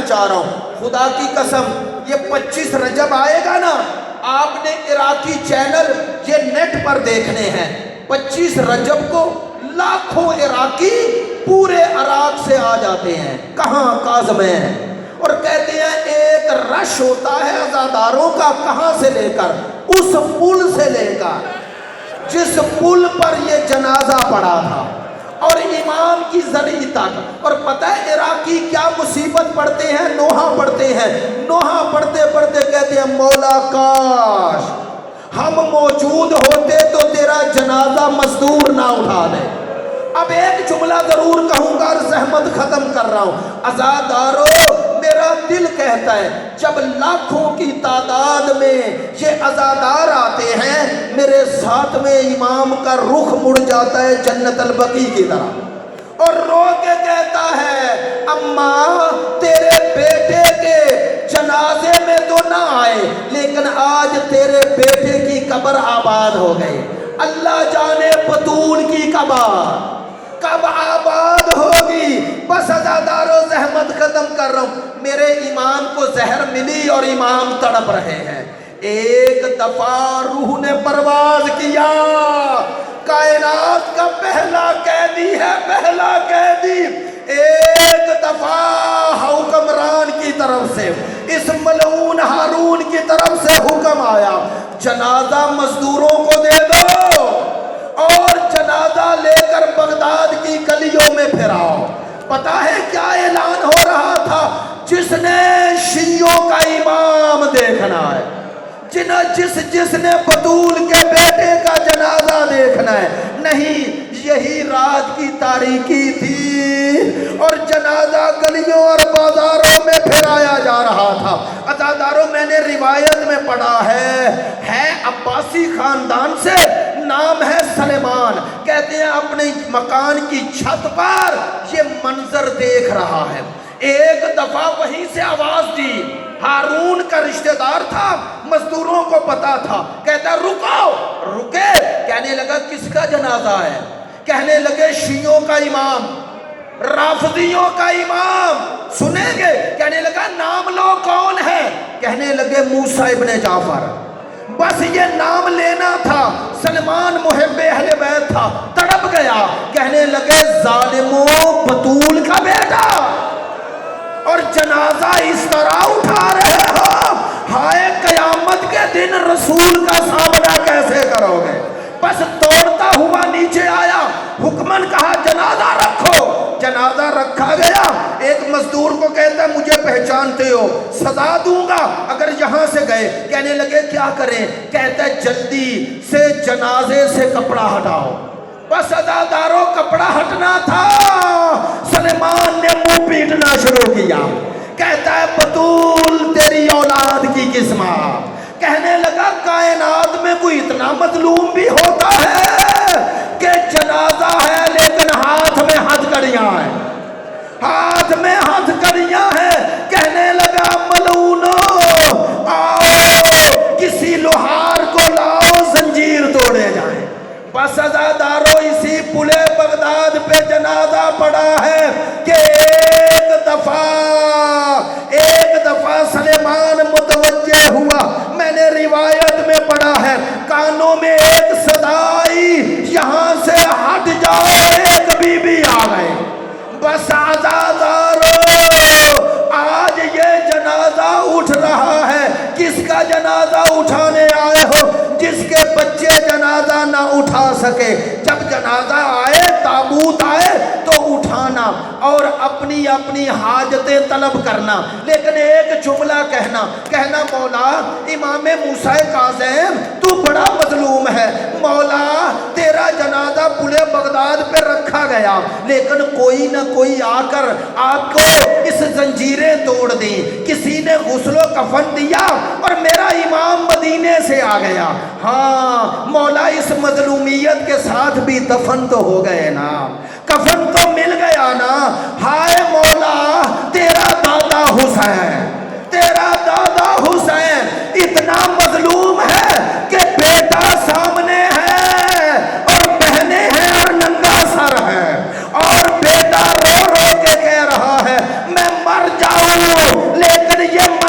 چاہ رہا ہوں خدا کی قسم، یہ 25 رجب آئے گا نا، آپ نے عراقی چینل یہ نیٹ پر دیکھنے ہیں۔ 25 رجب کو لاکھوں عراقی پورے عراق سے آ جاتے ہیں، کہاں؟ کاظمین، اور کہتے ہیں ایک رش ہوتا ہے عزاداروں کا، کہاں سے لے کر؟ اس پل سے لے کر جس پل پر یہ جنازہ پڑا تھا، اور امام کی زری تک۔ اور پتہ ہے عراقی کیا مصیبت پڑھتے ہیں؟ نوحہ پڑھتے ہیں۔ نوحہ پڑھتے پڑھتے کہتے ہیں مولا کاش ہم موجود ہوتے تو تیرا جنازہ مزدور نہ اٹھا دے۔ اب ایک جملہ ضرور کہوں گا اور زحمت ختم کر رہا ہوں، عزادارو میرا دل کہتا ہے جب لاکھوں کی تعداد میں یہ عزادار آتے ہیں، میرے ساتھ میں امام کا رخ مڑ جاتا ہے جنت البقیع کی طرح، اور رو کے کہتا ہے اماں تیرے بیٹے کے جنازے میں تو نہ آئے، لیکن آج تیرے بیٹے کی قبر آباد ہو گئی۔ اللہ جانے بطول کی قبر کب آباد ہوگی۔ بس عزادارو زحمت ختم کر رہا ہوں، میرے امام کو زہر ملی اور امام تڑپ رہے ہیں۔ ایک دفعہ روح نے پرواز کیا، کائنات کا پہلا قیدی ہے، پہلا قیدی۔ ایک دفعہ حکمران کی طرف سے، اس ملعون ہارون کی طرف سے حکم آیا جنازہ مزدوروں کو دے دو اور جنازہ لے کر بغداد کی گلیوں میں پھراؤ۔ پتہ ہے کیا اعلان ہو رہا تھا؟ جس نے شیعوں کا امام دیکھنا ہے، جس نے بطول کے بیٹے کا جنازہ دیکھنا ہے، نہیں یہی رات کی تاریکی تھی اور جنازہ گلیوں اور بازاروں میں پھرایا جا رہا تھا۔ عزاداروں میں نے روایت میں پڑھا ہے عباسی خاندان سے، نام ہے سلیمان، کہتے ہیں اپنے مکان کی چھت پر یہ منظر دیکھ رہا ہے۔ ایک دفعہ وہیں سے آواز دی، ہارون کا رشتہ دار تھا، مزدوروں کو پتا تھا، کہتا رکو، رکے، کہنے لگا کس کا جنازہ ہے؟ کہنے لگے شیعوں کا امام، رافضیوں کا امام، سنیں گے؟ کہنے لگا نام لو کون ہے؟ کہنے لگے موسیٰ ابن جعفر۔ بس یہ نام لینا تھا، سلمان محب اہل بیت تھا، تڑپ گیا، کہنے لگے ظالموں بطول کا بیٹا اور جنازہ اس طرح اٹھا رہے ہو، ہائے قیامت کے دن رسول کا سامنا کیسے کرو گے؟ بس توڑتا ہوا نیچے آیا، حکمن کہا جنازہ رکھو، جنازہ رکھا گیا۔ ایک مزدور کو کہتا ہے مجھے پہچانتے ہو، سزا دوں گا اگر یہاں سے گئے۔ کہنے لگے کیا کریں؟ کہتا ہے جلدی سے جنازے سے کپڑا ہٹاؤ۔ بس عزاداروں کپڑا ہٹنا تھا، سلیمان نے منہ پیٹنا شروع کیا، کہتا ہے بطول تیری اولاد کی قسمت۔ کہنے لگا کائنات میں کوئی اتنا مظلوم بھی ہوتا ہے کہ جنازہ ہے لیکن ہاتھ میں ہتھکڑیاں ہیں، ہاتھ میں ہتھکڑیاں ہیں۔ کہنے لگا ملعونو آؤ کسی لوہار کو لاؤ، زنجیر توڑے جائیں۔ بس عزادارو اسی پلے بغداد پہ جنازہ پڑا ہے کہ ایک دفعہ سلیمان متوجہ ہوا، میں نے روایت میں پڑھا ہے کانوں میں ایک صدا آئی یہاں سے ہٹ جاؤ، ایک بی بی آ گئے۔ بس عزادارو آج یہ جنازہ اٹھ رہا ہے، کس کا جنازہ اٹھانے آئے ہو؟ جس کے بچے جنازہ نہ اٹھا سکے۔ جب جنازہ آئے، تابوت آئے تو اٹھانا اور اپنی اپنی حاجتیں طلب کرنا، لیکن ایک جملہ کہنا مولا امام موسیٰ کاظم تو بڑا مظلوم ہے، مولا تیرا جنازہ پلے بغداد پہ رکھا گیا لیکن کوئی نہ کوئی آ کر آپ کو اس زنجیریں توڑ دی، کسی نے غسل و کفن دیا اور میرا امام مدینے سے آ گیا۔ ہاں مولا اس مظلومیت کے ساتھ بھی دفن تو ہو گئے نا، کفن تو مل گیا نا۔ ہائے مولا تیرا دادا حسین اتنا مظلوم ہے کہ بیٹا سامنے ہے اور بہنیں ہیں اور ننگا سر ہے، اور بیٹا رو رو کے کہہ رہا ہے میں مر جاؤں یہ